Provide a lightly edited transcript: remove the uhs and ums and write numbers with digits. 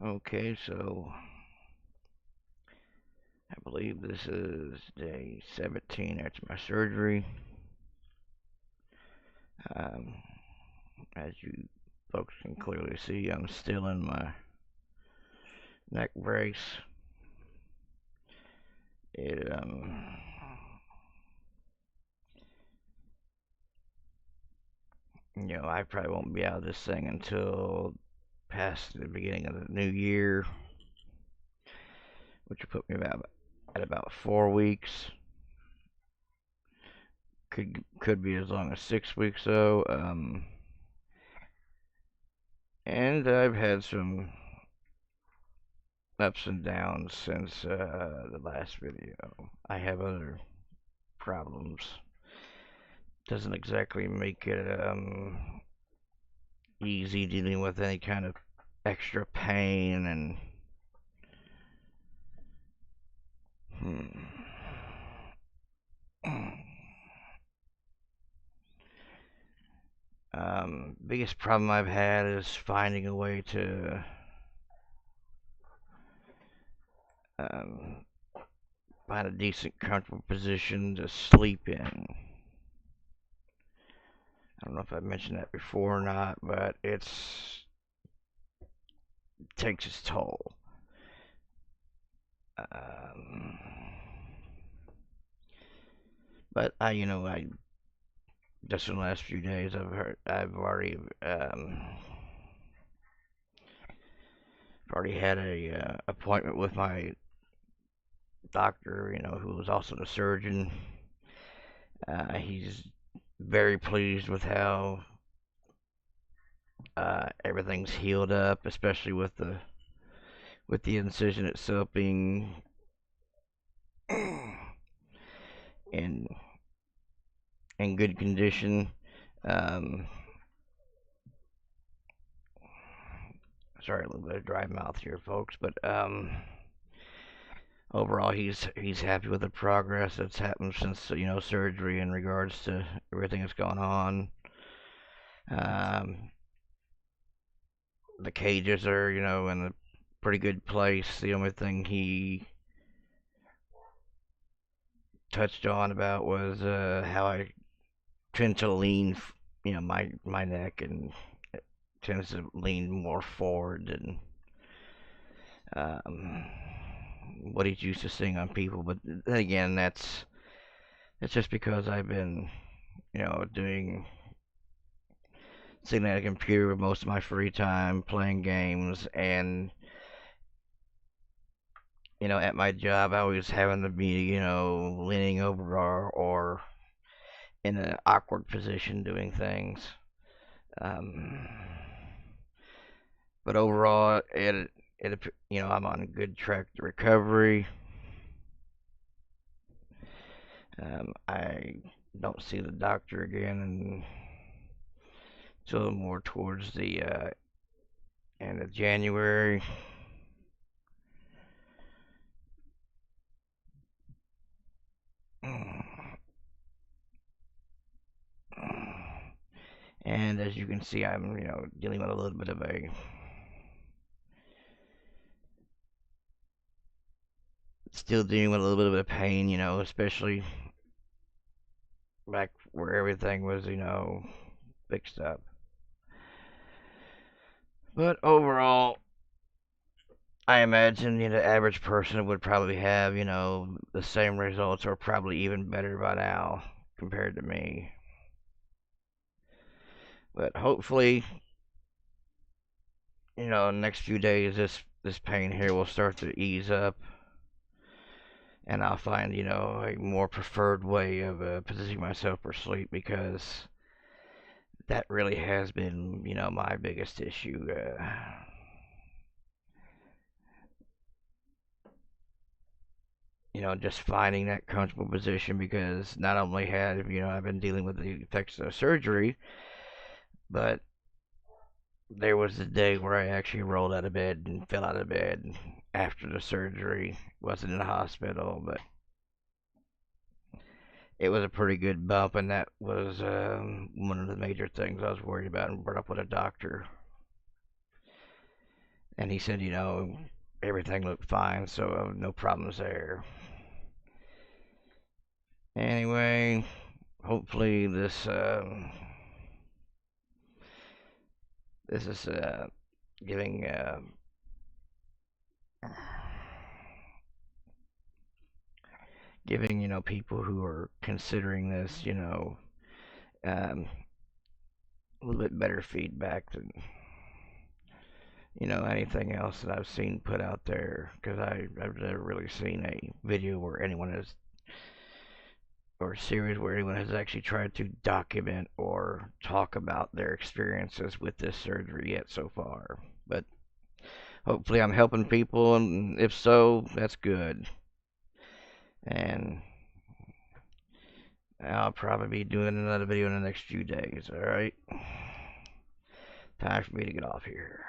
Okay, so I believe this is day 17 after my surgery. Um, as you folks can clearly see, I'm still in my neck brace. It I probably won't be out of this thing until past the beginning of the new year, which will put me about 4 weeks. Could be as long as 6 weeks though. And I've had some ups and downs since the last video. I have other problems. Doesn't exactly make it easy dealing with any kind of extra pain and hmm. Biggest problem I've had is finding a way to um, find a decent, comfortable position to sleep in. I don't know if I've mentioned that before or not, but it takes its toll. Um, but I just in the last few days, I've already had a appointment with my doctor, who was also the surgeon. He's very pleased with how everything's healed up, especially with the incision itself being in in good condition. Um, Sorry, a little bit of dry mouth here, folks, but overall, he's happy with the progress that's happened since surgery in regards to everything that's gone on. Um, the cages are in a pretty good place. The only thing he touched on about was how I tend to lean, my neck and it tends to lean more forward than um, what he's used to seeing on people. But then again, that's just because I've been doing sitting at a computer most of my free time playing games, and at my job I was having to be leaning over or in an awkward position doing things. um, but overall I'm on a good track to recovery. I don't see the doctor again until more towards the end of January. And as you can see, I'm, dealing with a little bit of a still dealing with a little bit of a pain, especially back where everything was, fixed up. But overall, I imagine, the average person would probably have, the same results or probably even better by now compared to me. But hopefully, in the next few days, this pain here will start to ease up, and I'll find, a more preferred way of positioning myself for sleep because that really has been, my biggest issue. Just finding that comfortable position because not only have, I've been dealing with the effects of surgery, but there was a day where I actually rolled out of bed and fell out of bed after the surgery. Wasn't in the hospital, but it was a pretty good bump, and that was one of the major things I was worried about and brought up with a doctor. And he said, everything looked fine, so no problems there. Anyway, hopefully this is giving giving people who are considering this um, a little bit better feedback than anything else that I've seen put out there, because I've never really seen a video where anyone has, or a series where anyone has actually tried to document or talk about their experiences with this surgery yet so far. But hopefully I'm helping people, and if so, that's good. And I'll probably be doing another video in the next few days, alright? Time for me to get off here.